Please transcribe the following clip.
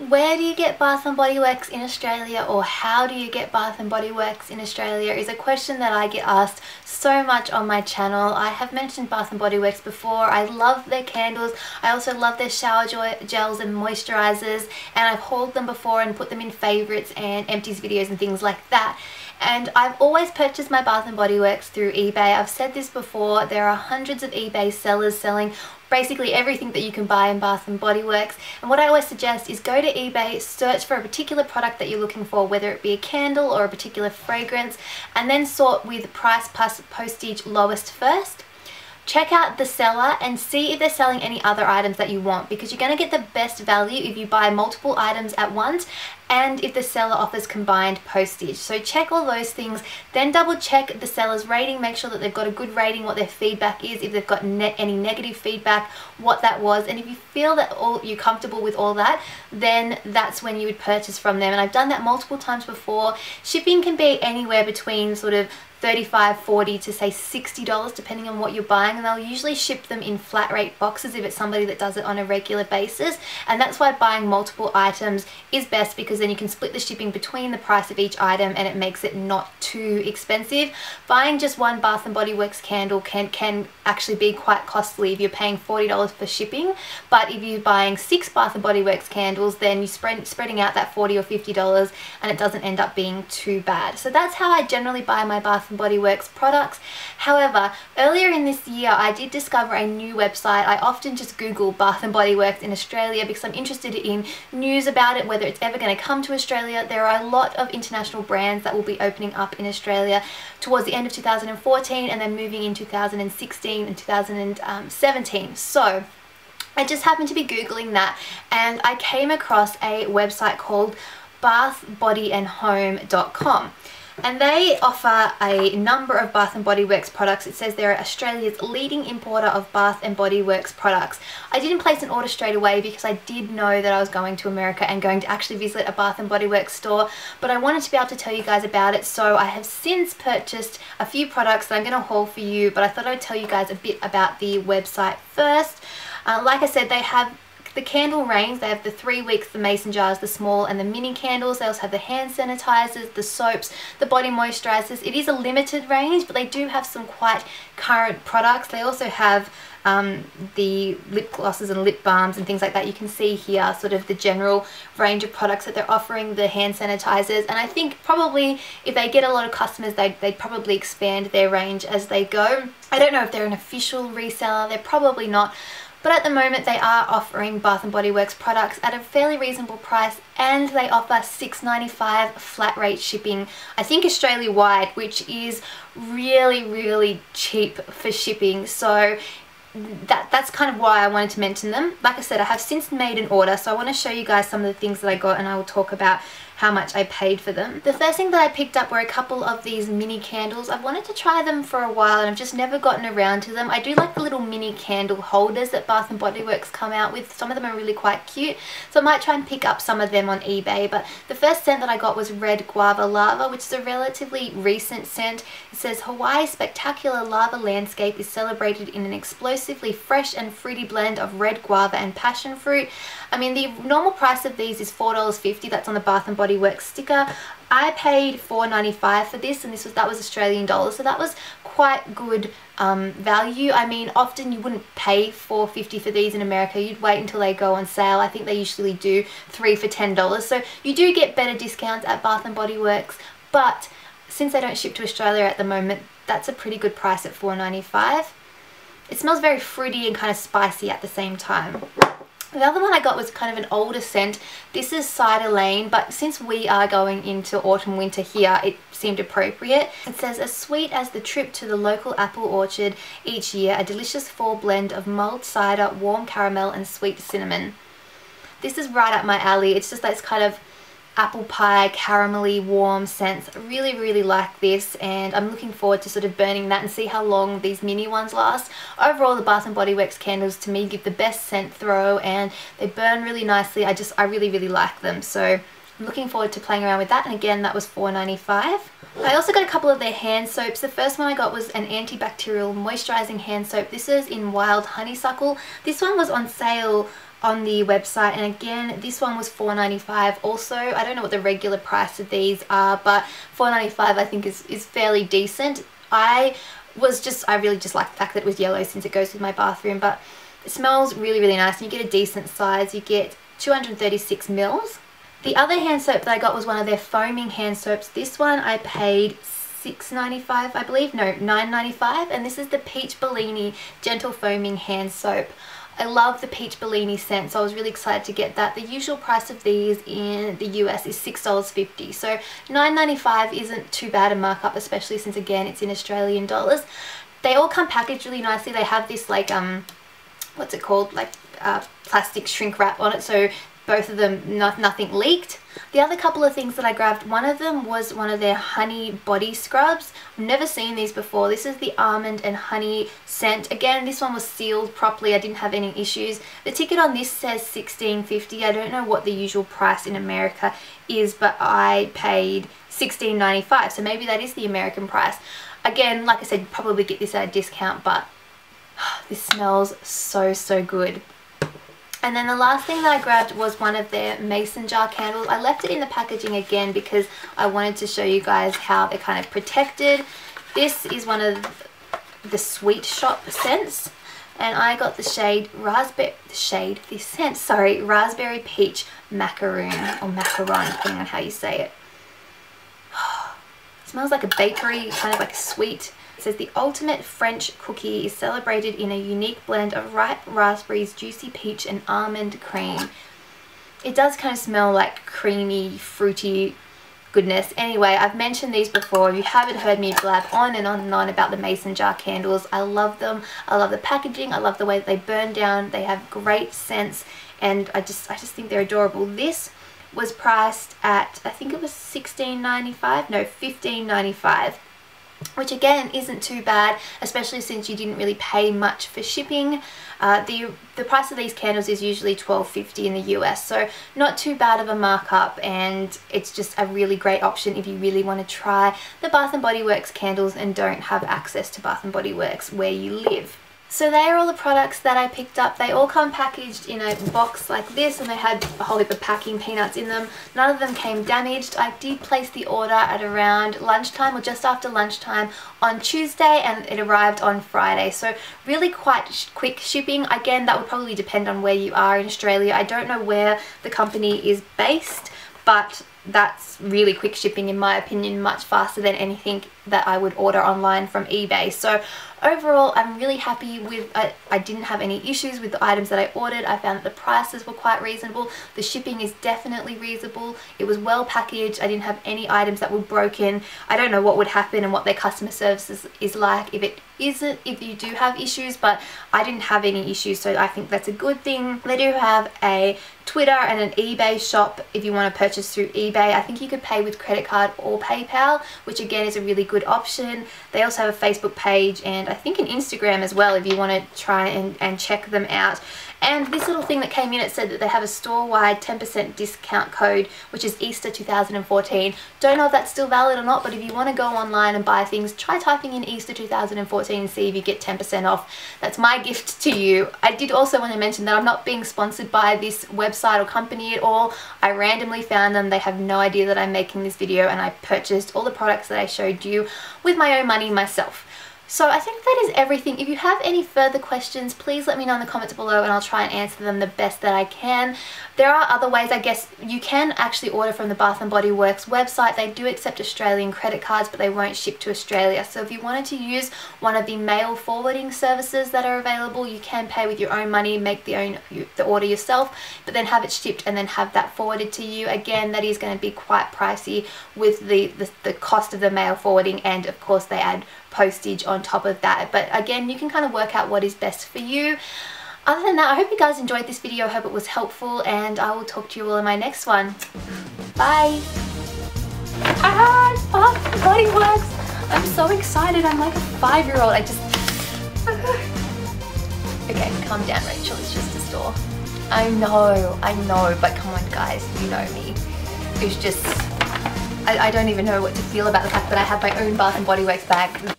Where do you get Bath & Body Works in Australia, or how do you get Bath & Body Works in Australia is a question that I get asked so much on my channel. I have mentioned Bath & Body Works before. I love their candles. I also love their shower gels and moisturizers, and I've hauled them before and put them in favorites and empties videos and things like that. And I've always purchased my Bath & Body Works through eBay. I've said this before, there are hundreds of eBay sellers selling basically everything that you can buy in Bath & Body Works, and what I always suggest is go to eBay, search for a particular product that you're looking for, whether it be a candle or a particular fragrance, and then sort with price plus postage lowest first. Check out the seller and see if they're selling any other items that you want, because you're going to get the best value if you buy multiple items at once and if the seller offers combined postage. So check all those things, then double check the seller's rating, make sure that they've got a good rating, what their feedback is, if they've got any negative feedback, what that was, and if you feel that you're comfortable with all that, then that's when you would purchase from them. And I've done that multiple times before. Shipping can be anywhere between sort of $35, $40 to say $60 depending on what you're buying, and they'll usually ship them in flat rate boxes if it's somebody that does it on a regular basis. And that's why buying multiple items is best, because then you can split the shipping between the price of each item and it makes it not too expensive. Buying just one Bath & Body Works candle can actually be quite costly if you're paying $40 for shipping, but if you're buying 6 Bath & Body Works candles, then you're spreading out that $40 or $50 and it doesn't end up being too bad. So that's how I generally buy my Bath & Body Works products. However, earlier in this year I did discover a new website. I often just Google Bath & Body Works in Australia because I'm interested in news about it, whether it's ever going to come to Australia. There are a lot of international brands that will be opening up in Australia towards the end of 2014 and then moving in 2016 and 2017. So I just happened to be Googling that and I came across a website called bathbodyandhome.com. And they offer a number of Bath & Body Works products. It says they're Australia's leading importer of Bath & Body Works products. I didn't place an order straight away because I did know that I was going to America and going to actually visit a Bath & Body Works store, but I wanted to be able to tell you guys about it. So I have since purchased a few products that I'm going to haul for you, but I thought I'd tell you guys a bit about the website first. Like I said, they have the candle range. They have the 3 weeks, the mason jars, the small and the mini candles. They also have the hand sanitizers, the soaps, the body moisturizers. It is a limited range, but they do have some quite current products. They also have the lip glosses and lip balms and things like that. You can see here sort of the general range of products that they're offering, the hand sanitizers, and I think probably if they get a lot of customers, they'd probably expand their range as they go. I don't know if they're an official reseller, they're probably not. But at the moment they are offering Bath & Body Works products at a fairly reasonable price, and they offer $6.95 flat rate shipping, I think Australia wide, which is really cheap for shipping. So that's kind of why I wanted to mention them. Like I said, I have since made an order, so I want to show you guys some of the things that I got and I will talk about how much I paid for them. The first thing that I picked up were a couple of these mini candles. I've wanted to try them for a while and I've just never gotten around to them. I do like the little mini candle holders that Bath & Body Works come out with. Some of them are really quite cute, so I might try and pick up some of them on eBay. But the first scent that I got was Red Guava Larva, which is a relatively recent scent. It says, Hawaii's spectacular lava landscape is celebrated in an explosively fresh and fruity blend of red guava and passion fruit. I mean, the normal price of these is $4.50. That's on the Bath & Body Works sticker. I paid $4.95 for this, and that was Australian dollars, so that was quite good value. I mean, often you wouldn't pay $4.50 for these in America. You'd wait until they go on sale. I think they usually do 3 for $10, so you do get better discounts at Bath & Body Works, but since they don't ship to Australia at the moment, that's a pretty good price at $4.95. It smells very fruity and kind of spicy at the same time. The other one I got was kind of an older scent. This is Cider Lane, but since we are going into autumn winter here, it seemed appropriate. It says, as sweet as the trip to the local apple orchard each year, a delicious fall blend of mulled cider, warm caramel and sweet cinnamon. This is right up my alley. It's just that kind of apple pie, caramelly, warm scents. I really like this, and I'm looking forward to sort of burning that and see how long these mini ones last. Overall, the Bath & Body Works candles to me give the best scent throw, and they burn really nicely. I really like them, so I'm looking forward to playing around with that. And again, that was $4.95. I also got a couple of their hand soaps. The first one I got was an antibacterial moisturizing hand soap. This is in Wild Honeysuckle. This one was on sale on the website, and again this one was $4.95 also. I don't know what the regular price of these are, but $4.95 I think is fairly decent. I really just like the fact that it was yellow since it goes with my bathroom, but it smells really, really nice, and you get a decent size. You get 236 mils. The other hand soap that I got was one of their foaming hand soaps. This one I paid $6.95 I believe, no, $9.95, and this is the Peach Bellini Gentle Foaming Hand Soap. I love the Peach Bellini scent, so I was really excited to get that. The usual price of these in the US is $6.50, so $9.95 isn't too bad a markup, especially since again it's in Australian dollars. They all come packaged really nicely. They have this like what's it called, like plastic shrink wrap on it, so both of them, nothing leaked. The other couple of things that I grabbed, one of them was one of their honey body scrubs. I've never seen these before. This is the almond and honey scent. Again, this one was sealed properly. I didn't have any issues. The ticket on this says $16.50. I don't know what the usual price in America is, but I paid $16.95, so maybe that is the American price. Again, like I said, you'd probably get this at a discount, but this smells so, so good. And then the last thing that I grabbed was one of their mason jar candles. I left it in the packaging again because I wanted to show you guys how they're kind of protected. This is one of the Sweet Shop scents, and I got the raspberry peach macaroon, or macaron, depending on how you say it. It smells like a bakery, kind of like a sweet. It says the ultimate French cookie is celebrated in a unique blend of ripe raspberries, juicy peach and almond cream. It does kind of smell like creamy, fruity goodness. Anyway, I've mentioned these before. If you haven't heard me blab on and on and on about the mason jar candles, I love them. I love the packaging. I love the way that they burn down. They have great scents, and I just think they're adorable. This was priced at, I think it was $16.95, no, $15.95. Which again isn't too bad, especially since you didn't really pay much for shipping. The price of these candles is usually $12.50 in the US, so not too bad of a markup, and it's just a really great option if you really want to try the Bath & Body Works candles and don't have access to Bath & Body Works where you live. So they are all the products that I picked up. They all come packaged in a box like this, and they had a whole heap of packing peanuts in them. None of them came damaged. I did place the order at around lunchtime or just after lunchtime on Tuesday, and it arrived on Friday. So really quite quick shipping. Again, that would probably depend on where you are in Australia. I don't know where the company is based, but that's really quick shipping in my opinion, much faster than anything that I would order online from eBay. So overall, I'm really happy with I didn't have any issues with the items that I ordered. I found that the prices were quite reasonable. The shipping is definitely reasonable. It was well packaged. I didn't have any items that were broken. I don't know what would happen and what their customer service is like if you do have issues, but I didn't have any issues, so I think that's a good thing. They do have a Twitter and an eBay shop if you want to purchase through eBay. I think you could pay with credit card or PayPal, which again is a really good option. They also have a Facebook page and I think an Instagram as well if you want to try and check them out. And this little thing that came in, it said that they have a store-wide 10% discount code, which is Easter 2014. Don't know if that's still valid or not, but if you want to go online and buy things, try typing in Easter 2014 and see if you get 10% off. That's my gift to you. I did also want to mention that I'm not being sponsored by this website or company at all. I randomly found them. They have no idea that I'm making this video, and I purchased all the products that I showed you with my own money myself. So I think that is everything. If you have any further questions, please let me know in the comments below and I'll try and answer them the best that I can. There are other ways, I guess. You can actually order from the Bath & Body Works website. They do accept Australian credit cards, but they won't ship to Australia. So if you wanted to use one of the mail forwarding services that are available, you can pay with your own money, make the order yourself, but then have it shipped and then have that forwarded to you. Again, that is going to be quite pricey with the cost of the mail forwarding, and of course they add postage on top of that. But again, you can kind of work out what is best for you. Other than that, I hope you guys enjoyed this video. I hope it was helpful, and I will talk to you all in my next one. Bye! Bath & Body Works! I'm so excited. I'm like a 5-year-old. Okay, calm down, Rachel. It's just a store. I know, but come on guys, you know me. It's just, I don't even know what to feel about the fact that I have my own Bath & Body Works bag.